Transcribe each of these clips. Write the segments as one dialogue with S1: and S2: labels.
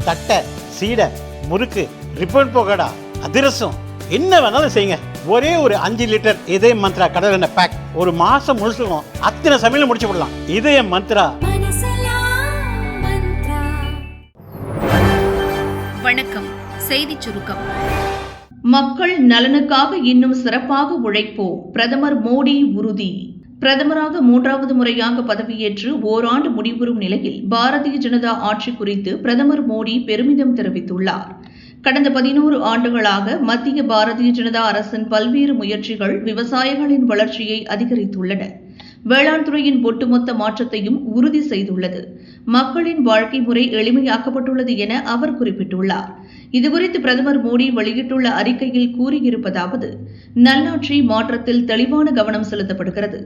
S1: தட்டை, சீடை, முறுக்கு, ரிப்பன் பக்கோடா, அதிரசம், என்ன வேணாலும் செய்யுங்க. ஒரே ஒரு 5 லிட்டர் இதய மந்த்ரா கடல் எண்ணெய் பேக் ஒரு மாசம் முழுசுக்கும் அத்தனை சமையல் முடிச்சு விடலாம். இதய மந்த்ரா.
S2: வணக்கம். செய்தி சுருக்கம்.
S3: மக்கள் நலனுக்காக இன்னும் சிறப்பாக உழைப்போம், பிரதமர் மோடி உறுதி. பிரதமராக 3வது முறையாக பதவியேற்று ஓராண்டு முடிவுறும் நிலையில் பாரதிய ஜனதா ஆட்சி குறித்து பிரதமர் மோடி பெருமிதம் தெரிவித்துள்ளார். கடந்த 11 ஆண்டுகளாக மத்திய பாரதிய ஜனதா அரசின் பல்வேறு முயற்சிகள் விவசாயிகளின் வளர்ச்சியை அதிகரித்துள்ளன. வேளாண் துறையின் ஒட்டுமொத்த மாற்றத்தையும் உறுதி செய்துள்ளது. மக்களின் வாழ்க்கை முறை எளிமையாக்கப்பட்டுள்ளது என அவர் குறிப்பிட்டுள்ளார். இதுகுறித்து பிரதமர் மோடி வெளியிட்டுள்ள அறிக்கையில் கூறியிருப்பதாவது: நல்லாட்சி மாற்றத்தில் தெளிவான கவனம் செலுத்தப்படுகிறது.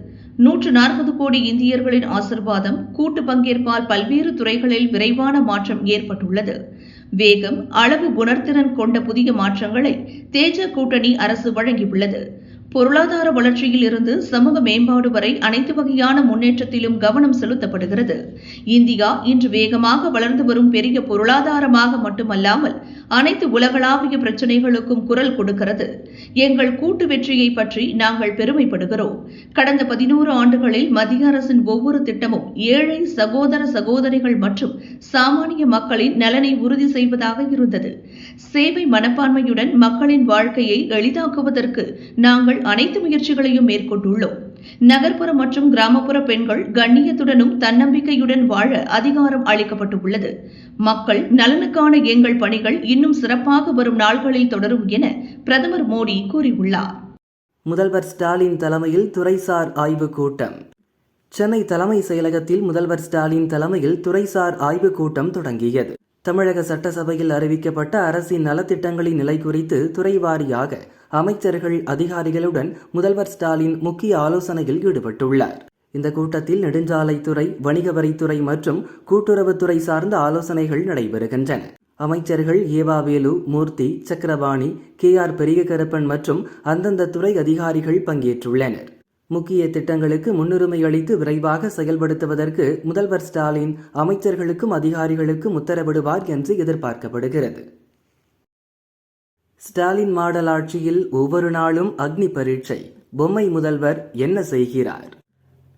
S3: 140 கோடி இந்தியர்களின் ஆசிர்வாதம், கூட்டு பங்கேற்பால் பல்வேறு துறைகளில் விரைவான மாற்றம் ஏற்பட்டுள்ளது. வேகம், அளவு, உணர்திறன் கொண்ட புதிய மாற்றங்களை தேஜ கூட்டணி அரசு வழங்கியுள்ளது. பொருளாதார வளர்ச்சியில் இருந்து சமூக மேம்பாடு வரை அனைத்து வகையான முன்னேற்றத்திலும் கவனம் செலுத்தப்படுகிறது. இந்தியா இன்று வேகமாக வளர்ந்து வரும் பெரிய பொருளாதாரமாக மட்டுமல்லாமல் அனைத்து உலகளாவிய பிரச்சினைகளுக்கும் குரல் கொடுக்கிறது. எங்கள் கூட்டு வெற்றியை பற்றி நாங்கள் பெருமைப்படுகிறோம். கடந்த 11 ஆண்டுகளில் மத்திய அரசின் ஒவ்வொரு திட்டமும் ஏழை சகோதர சகோதரிகள் மற்றும் சாமானிய மக்களின் நலனை உறுதி செய்வதாக இருந்தது. சேவை மனப்பான்மையுடன் மக்களின் வாழ்க்கையை எளிதாக்குவதற்கு நாங்கள் அனைத்து முயற்சிகளையும் மேற்கொண்டுள்ளோம். நகர்ப்புற மற்றும் கிராமப்புற பெண்கள் கண்ணியத்துடனும் தன்னம்பிக்கையுடன் வாழ அதிகாரம் அளிக்கப்பட்டுள்ளது. மக்கள் நலனுக்கான எங்கள் பணிகள் இன்னும் சிறப்பாக வரும் நாள்களில் தொடரும் என பிரதமர் மோடி கூறியுள்ளார்.
S4: முதல்வர் ஸ்டாலின் தலைமையில் துறைசார் ஆய்வுக் கூட்டம். சென்னை தலைமை செயலகத்தில் முதல்வர் ஸ்டாலின் தலைமையில் துறைசார் ஆய்வுக் கூட்டம் தொடங்கியது. தமிழக சட்டசபையில் அறிவிக்கப்பட்ட அரசின் நலத்திட்டங்களின் நிலை குறித்து துறை வாரியாக அமைச்சர்கள், அதிகாரிகளுடன் முதல்வர் ஸ்டாலின் முக்கிய ஆலோசனையில் ஈடுபட்டுள்ளார். இந்த கூட்டத்தில் நெடுஞ்சாலைத்துறை, வணிக வரித்துறை மற்றும் கூட்டுறவுத்துறை சார்ந்த ஆலோசனைகள் நடைபெறுகின்றன. அமைச்சர்கள் ஏவாவேலு, மூர்த்தி, சக்கரபாணி, KR பெரியகருப்பன் மற்றும் அந்தந்த துறை அதிகாரிகள் பங்கேற்றுள்ளனர். முக்கிய திட்டங்களுக்கு முன்னுரிமை அளித்து விரைவாக செயல்படுத்துவதற்கு முதல்வர் ஸ்டாலின் அமைச்சர்களுக்கும் அதிகாரிகளுக்கும் உத்தரவிடுவார் என்று எதிர்பார்க்கப்படுகிறது. ஸ்டாலின் மாடல் ஆட்சியில் ஒவ்வொரு நாளும் அக்னி பரீட்சை. பொம்மை முதல்வர் என்ன செய்கிறார்?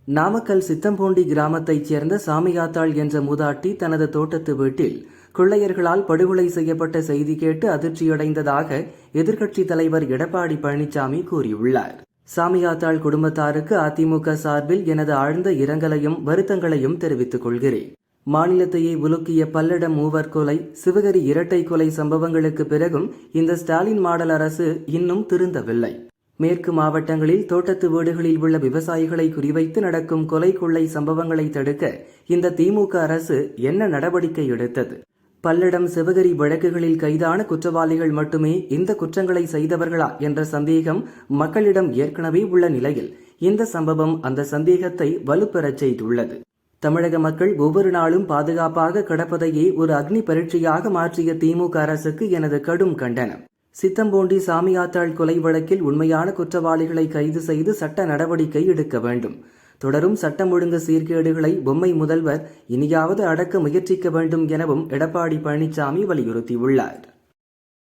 S4: நாமக்கல் சித்தம்பூண்டி கிராமத்தைச் சேர்ந்த சாமியாத்தாள் என்ற மூதாட்டி தனது தோட்டத்து வீட்டில் கொள்ளையர்களால் படுகொலை செய்யப்பட்ட செய்தி கேட்டு அதிர்ச்சியடைந்ததாக எதிர்க்கட்சித் தலைவர் எடப்பாடி பழனிசாமி கூறியுள்ளார். சாமியாத்தாள் குடும்பத்தாருக்கு அதிமுக சார்பில் எனது ஆழ்ந்த இரங்கலையும் வருத்தங்களையும் தெரிவித்துக் கொள்கிறேன். மாநிலத்தையே உலுக்கிய பல்லடம் மூவர் கொலை, சிவகரி இரட்டை கொலை சம்பவங்களுக்கு பிறகும் இந்த ஸ்டாலின் மாடல் அரசு இன்னும் திருந்தவில்லை. மேற்கு மாவட்டங்களில் தோட்டத்து வீடுகளில் உள்ள விவசாயிகளை குறிவைத்து நடக்கும் கொலை கொள்ளை சம்பவங்களை தடுக்க இந்த திமுக அரசு என்ன நடவடிக்கை எடுத்தது? பல்லடம், சிவகரி வழக்குகளில் கைதான குற்றவாளிகள் மட்டுமே இந்த குற்றங்களை செய்தவர்களா என்ற சந்தேகம் மக்களிடம் ஏற்கனவே உள்ள நிலையில் இந்த சம்பவம் அந்த சந்தேகத்தை வலுப்பெறச் செய்துள்ளது. தமிழக மக்கள் ஒவ்வொரு நாளும் பாதுகாப்பாக கடப்பதையே ஒரு அக்னி பரீட்சையாக மாற்றிய திமுக அரசுக்கு எனது கடும் கண்டனம். சித்தம்பூண்டி சாமியாத்தாள் கொலை வழக்கில் உண்மையான குற்றவாளிகளை கைது செய்து சட்ட நடவடிக்கை எடுக்க வேண்டும். தொடரும் சட்டம் ஒழுங்கு சீர்கேடுகளை பொம்மை முதல்வர் இனியாவது அடக்க முயற்சிக்க வேண்டும் எனவும் எடப்பாடி பழனிசாமி வலியுறுத்தியுள்ளார்.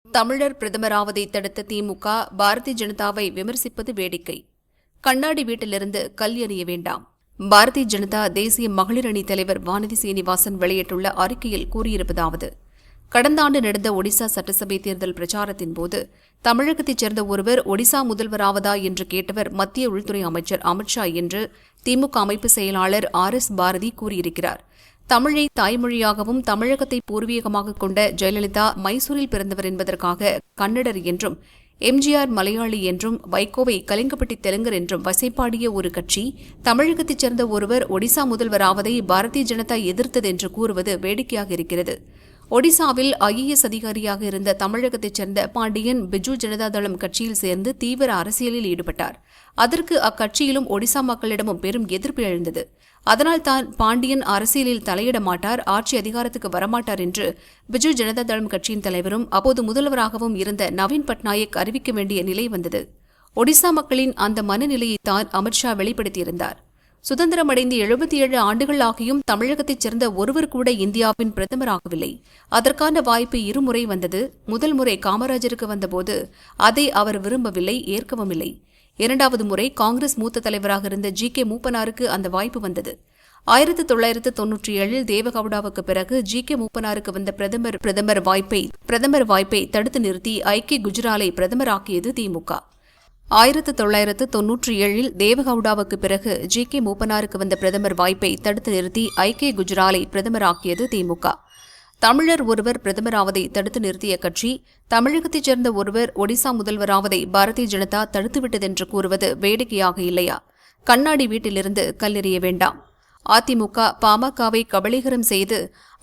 S2: தமிழர் பிரதமராவதை தடுத்த திமுக பாரதிய ஜனதாவை விமர்சிப்பது வேடிக்கை. கண்ணாடி வீட்டிலிருந்து கல் எறிய வேண்டாம். பாரதிய ஜனதா தேசிய மகளிர் அணி தலைவர் வானதி சீனிவாசன் வெளியிட்டுள்ள அறிக்கையில் கூறியிருப்பதாவது: கடந்த ஆண்டு நடந்த ஒடிசா சட்டசபை தேர்தல் பிரச்சாரத்தின் போது தமிழகத்தைச் சேர்ந்த ஒருவர் ஒடிசா முதல்வராவதா என்று கேட்டவர் மத்திய உள்துறை அமைச்சர் அமித்ஷா என்று திமுக அமைப்பு செயலாளர் RS பாரதி கூறியிருக்கிறார். தமிழை தாய்மொழியாகவும் தமிழகத்தை பூர்வீகமாக கொண்ட ஜெயலலிதா மைசூரில் பிறந்தவர் என்பதற்காக கன்னடர் என்றும், MGR மலையாளி என்றும், வைகோவை கலிங்கப்பட்டி தெலுங்கர் என்றும் வசைப்பாடிய ஒரு கட்சி தமிழகத்தைச் சேர்ந்த ஒருவர் ஒடிசா முதல்வராவதை பாரதிய ஜனதா எதிர்த்தது என்று கூறுவது வேடிக்கையாக இருக்கிறது. ஒடிசாவில் IAS அதிகாரியாக இருந்த தமிழகத்தைச் சேர்ந்த பாண்டியன் பிஜு ஜனதாதளம் கட்சியில் சேர்ந்து தீவிர அரசியலில் ஈடுபட்டார். அதற்கு அக்கட்சியிலும் ஒடிசா மக்களிடமும் பெரும் எதிர்ப்பு எழுந்தது. அதனால் தான் பாண்டியன் அரசியலில் தலையிட மாட்டார், ஆட்சி அதிகாரத்துக்கு வரமாட்டார் என்று பிஜு ஜனதாதளம் கட்சியின் தலைவரும் அப்போது முதல்வராகவும் இருந்த நவீன் பட்நாயக் அறிவிக்க வேண்டிய நிலை வந்தது. ஒடிசா மக்களின் அந்த மனநிலையைத்தான் அமித்ஷா வெளிப்படுத்தியிருந்தார். சுதந்திரமடைந்து 77 ஆண்டுகள் ஆகியும் தமிழகத்தைச் சேர்ந்த ஒருவர் கூட இந்தியாவின் பிரதமராகவில்லை. அதற்கான வாய்ப்பு இருமுறை வந்தது. முதல் முறை காமராஜருக்கு வந்தபோது அதை அவர் விரும்பவில்லை, ஏற்கவும் இல்லை. இரண்டாவது முறை காங்கிரஸ் மூத்த தலைவராக இருந்த ஜி.கே. மூப்பனாருக்கு அந்த வாய்ப்பு வந்தது. 1997 தேவகவுடாவுக்கு பிறகு ஜி.கே. மூப்பனாருக்கு வந்த பிரதமர் வாய்ப்பை தடுத்து நிறுத்தி ஐ.கே. குஜ்ராலை பிரதமராக்கியது திமுக. 1997 தேவகவுடாவுக்கு பிறகு ஜி.கே. மூப்பனாருக்கு வந்த பிரதமர் வாய்ப்பை தடுத்து நிறுத்தி ஐ.கே. குஜ்ராலை பிரதமராக்கியது திமுக. தமிழர் ஒருவர் பிரதமராவதை தடுத்து நிறுத்திய கட்சி, தமிழகத்தைச் சேர்ந்த ஒருவர் ஒடிசா முதல்வராவதை பாரதிய ஜனதா தடுத்துவிட்டதென்று கூறுவது வேடிக்கையாக இல்லையா? கண்ணாடி வீட்டிலிருந்து கல்லெறிய வேண்டாம். அதிமுக பாமகவை கபளீகரம் செய்து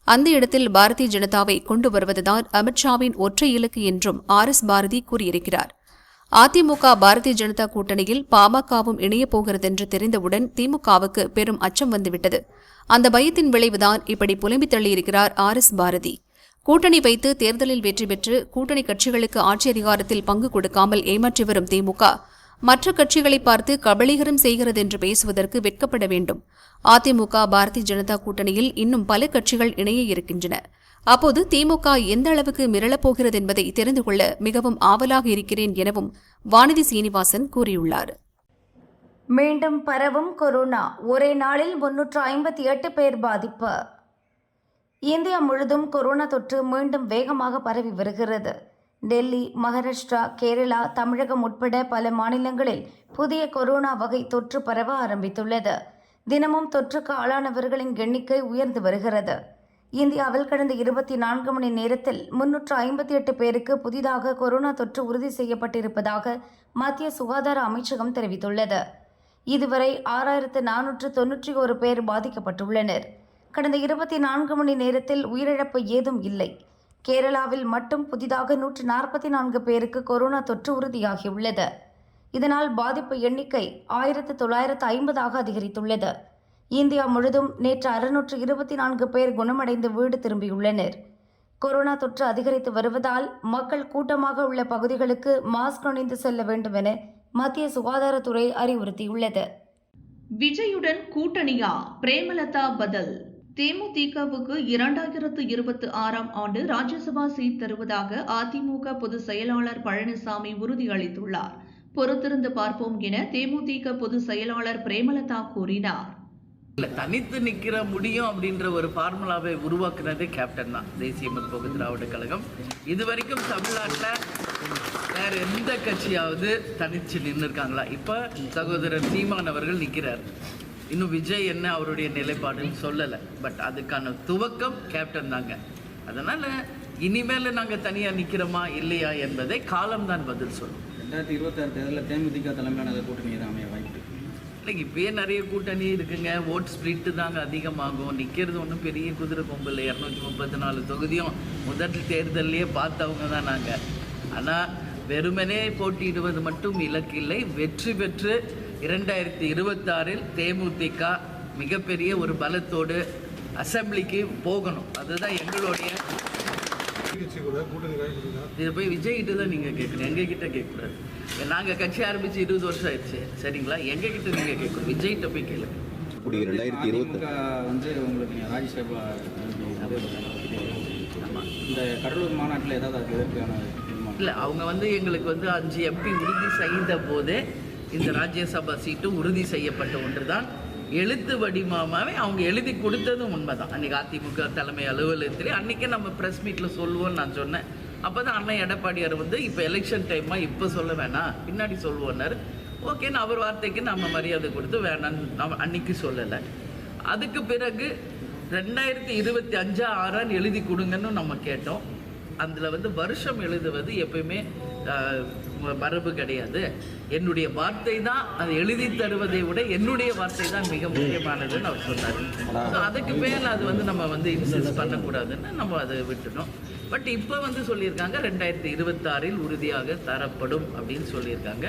S2: அந்த இடத்தில் பாரதிய ஜனதாவை கொண்டு வருவதுதான் அமித்ஷாவின் ஒற்றை இலக்கு என்றும் ஆர்.எஸ். பாரதி கூறியிருக்கிறார். அதிமுக பாரதிய ஜனதா கூட்டணியில் பாமகவும் இணையப் போகிறதென்று தெரிந்தவுடன் திமுகவுக்கு பெரும் அச்சம் வந்துவிட்டது. அந்த பயத்தின் விளைவுதான் இப்படி புலம்பித் தள்ளியிருக்கிறார் ஆர்.எஸ். பாரதி. கூட்டணி வைத்து தேர்தலில் வெற்றி பெற்று கூட்டணி கட்சிகளுக்கு ஆட்சி அதிகாரத்தில் பங்கு கொடுக்காமல் ஏமாற்றி வரும் திமுக மற்ற கட்சிகளை பார்த்து கபளீகரம் செய்கிறது என்று பேசுவதற்கு வெட்கப்பட வேண்டும். அதிமுக பாரதிய ஜனதா கூட்டணியில் இன்னும் பல கட்சிகள் இணைய இருக்கின்றன. அப்போது திமுக எந்த அளவுக்கு மிரளப்போகிறது என்பதை தெரிந்து கொள்ள மிகவும் ஆவலாக இருக்கிறேன் எனவும் வானதி சீனிவாசன் கூறியுள்ளார்.
S5: மீண்டும் பரவும் கொரோனா, ஒரே நாளில் 358 பேர் பாதிப்பு. இந்தியா முழுதும் கொரோனா தொற்று மீண்டும் வேகமாக பரவி வருகிறது. டெல்லி, மகாராஷ்டிரா, கேரளா, தமிழகம் உட்பட பல மாநிலங்களில் புதிய கொரோனா வகை தொற்று பரவ ஆரம்பித்துள்ளது. தினமும் தொற்றுக்கு ஆளானவர்களின் எண்ணிக்கை உயர்ந்து வருகிறது. இந்தியாவில் கடந்த 24 மணி நேரத்தில் 358 பேருக்கு புதிதாக கொரோனா தொற்று உறுதி செய்யப்பட்டிருப்பதாக மத்திய சுகாதார அமைச்சகம் தெரிவித்துள்ளது. இதுவரை 6491 பேர் பாதிக்கப்பட்டுள்ளனர். கடந்த 24 மணி நேரத்தில் உயிரிழப்பு ஏதும் இல்லை. கேரளாவில் மட்டும் புதிதாக 144 பேருக்கு கொரோனா தொற்று உறுதியாகியுள்ளது. இதனால் பாதிப்பு எண்ணிக்கை 1950 அதிகரித்துள்ளது. இந்தியா முழுதும் நேற்று 624 பேர் குணமடைந்து வீடு திரும்பியுள்ளனர். கொரோனா தொற்று அதிகரித்து வருவதால் மக்கள் கூட்டமாக உள்ள பகுதிகளுக்கு மாஸ்க் அணிந்து செல்ல வேண்டும் என மத்திய சுகாதாரத்துறை அறிவுறுத்தியுள்ளது.
S3: விஜயுடன் கூட்டணியா? பிரேமலதா பதில். தேமுதிகவுக்கு 2026ஆம் ஆண்டு ராஜ்யசபா சீட் தருவதாக அதிமுக பொதுச் செயலாளர் பழனிசாமி உறுதியளித்துள்ளார். பொறுத்திருந்து பார்ப்போம் என தேமுதிக பொதுச் செயலாளர் பிரேமலதா கூறினார்.
S6: தனித்து நிற்கிற முடியும் அப்படின்ற ஒரு ஃபார்முலாவை உருவாக்குனதே கேப்டன் தான். தேசிய முற்போக்கு திராவிட கழகம் இதுவரைக்கும் தமிழ்நாட்டில் வேற எந்த கட்சியாவது தனிச்சு நின்று இருக்காங்களா? இப்போ சகோதரர் சீமான் அவர்கள் நிற்கிறார். இன்னும் விஜய் என்ன அவருடைய நிலைப்பாடுன்னு சொல்லலை. பட் அதுக்கான துவக்கம் கேப்டன் தாங்க. அதனால் இனிமேல் நாங்கள் தனியாக நிற்கிறோமா இல்லையா என்பதை காலம்தான் பதில் சொல்லும்.
S7: 2026 தேர்தலில் தேமுதிக தலைமையிலான கூட்டணி தான் அமைய வாய்ப்பு
S6: இல்லை. இப்பயே நிறைய கூட்டணி இருக்குங்க. ஓட் ஸ்பிளிட்டு தாங்க அதிகமாகும். நிற்கிறது ஒன்றும் பெரிய குதிரை கொம்பு இல்லை. 234 தொகுதியும் முதல் தேர்தலையே பார்த்தவங்க தான் நாங்கள். ஆனால் வெறுமனே போட்டியிடுவது மட்டும் இலக்கு இல்லை. வெற்றி பெற்று 2026 தேமுதிக மிகப்பெரிய ஒரு பலத்தோடு அசம்பிளிக்கு போகணும். அதுதான் எங்களுடைய. இதை போய் விஜய்கிட்ட தான் நீங்கள் கேட்கணும், எங்ககிட்ட கேட்கக்கூடாது. நாங்கள் கட்சி ஆரம்பித்து 20 வருஷம் ஆயிடுச்சு, சரிங்களா? எங்ககிட்ட நீங்கள் கேட்கணும், விஜய்கிட்ட போய் கேளுங்க.
S7: 2020 வந்து உங்களுக்கு ராஜ்யசபா இந்த கடலூர் மாநாட்டில் ஏதாவது அது எதற்கான
S6: இல்லை, அவங்க வந்து எங்களுக்கு வந்து 5 MP உறுதி செய்த போதே இந்த ராஜ்யசபா சீட்டும் உறுதி செய்யப்பட்ட ஒன்று தான். எழுத்து வடிவமாகவே அவங்க எழுதி கொடுத்ததும் உண்மைதான். அன்றைக்கி அதிமுக தலைமை அலுவலகத்திலே அன்றைக்கே நம்ம ப்ரெஸ் மீட்டில் சொல்லுவோன்னு நான் சொன்னேன். அப்போ தான் அண்ணன் எடப்பாடியார் வந்து இப்போ எலெக்ஷன் டைமாக இப்போ சொல்ல வேணாம், பின்னாடி சொல்லுவோன்னாரு. ஓகேன்னு அவர் வார்த்தைக்கு நம்ம மரியாதை கொடுத்து வேணான்னு நம்ம அன்றைக்கி சொல்லலை. அதுக்கு பிறகு 2025 எழுதி கொடுங்கன்னு நம்ம கேட்டோம். அதில் வந்து வருஷம் எழுதுவது எப்பயுமே மரபு கிடையாது. என்னுடைய வார்த்தை தான் அது எழுதி தருவதை விட என்னுடைய வார்த்தை தான் மிக முக்கியமானதுன்னு அவர் சொன்னார். ஸோ அதுக்கு மேலே அது வந்து நம்ம வந்து இன்சிஸ்ட் பண்ணக்கூடாதுன்னு நம்ம அதை விட்டுட்டோம். பட் இப்போ வந்து சொல்லியிருக்காங்க 2026 உறுதியாக தரப்படும் அப்படின்னு சொல்லியிருக்காங்க.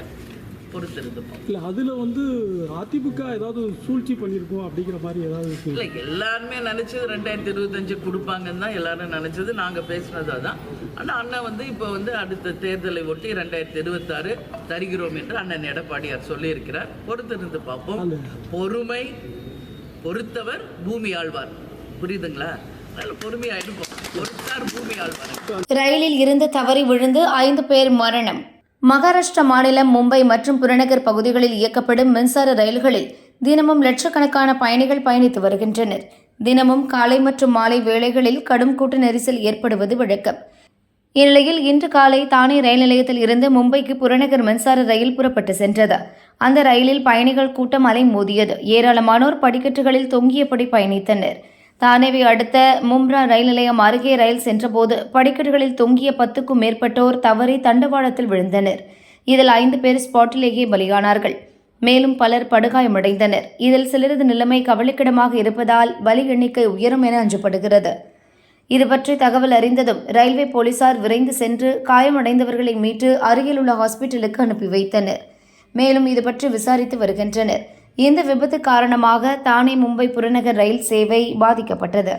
S6: பொறுத்திருந்து பார்ப்போம்.
S8: இல்லை அதில் வந்து அதிமுக ஏதாவது சூழ்ச்சி பண்ணியிருக்கோம் அப்படிங்கிற மாதிரி ஏதாவது
S6: இல்லை, எல்லாருமே நினச்சது 2025 கொடுப்பாங்கன்னு தான் எல்லாரும் நினச்சது. நாங்கள் பேசினது அதான். ஆனால் அண்ணன் வந்து இப்போ வந்து அடுத்த தேர்தலை ஒட்டி 2026 தருகிறோம் என்று அண்ணன் எடப்பாடியார் சொல்லியிருக்கிறார். பொறுத்திருந்து பார்ப்போம். பொறுமை பொறுத்தவர் பூமி ஆழ்வார். புரியுதுங்களா? நல்ல பொறுமையாக இருப்போம். பொறுத்தார் பூமி ஆழ்வார்.
S5: ரயிலில் இருந்து தவறி விழுந்து 5 பேர் மரணம். மகாராஷ்டிரா மாநிலம் மும்பை மற்றும் புறநகர் பகுதிகளில் இயக்கப்படும் மின்சார ரயில்களில் தினமும் லட்சக்கணக்கான பயணிகள் பயணித்து வருகின்றனர். தினமும் காலை மற்றும் மாலை வேளைகளில் கடும் கூட்ட நெரிசல் ஏற்படுவது வழக்கம். இந்நிலையில் இன்று காலை தானே ரயில் நிலையத்தில் இருந்து மும்பைக்கு புறநகர் மின்சார ரயில் புறப்பட்டு சென்றது. அந்த ரயிலில் பயணிகள் கூட்டம் அலைமோதியது. ஏராளமானோர் படிக்கட்டுகளில் தொங்கியபடி பயணித்தனர். தானேவை அடுத்த மும்ரா ரயில் நிலையம் அருகே ரயில் சென்றபோது படிக்கட்டுகளில் தொங்கிய 10க்கும் மேற்பட்டோர் தவறி தண்டவாளத்தில் விழுந்தனர். இதில் 5 பேர் ஸ்பாட்டிலேயே பலியானார்கள். மேலும் பலர் படுகாயமடைந்தனர். இதில் சிலரது நிலைமை கவலைக்கிடமாக இருப்பதால் பலி எண்ணிக்கை உயரும் என அஞ்சப்படுகிறது. இதுபற்றி தகவல் அறிந்ததும் ரயில்வே போலீசார் விரைந்து சென்று காயமடைந்தவர்களை மீட்டு அருகிலுள்ள ஹாஸ்பிட்டலுக்கு அனுப்பி வைத்தனர். மேலும் இதுபற்றி விசாரித்து வருகின்றனர். இந்த விபத்து காரணமாக தானே மும்பை புறநகர் ரயில் சேவை பாதிக்கப்பட்டது.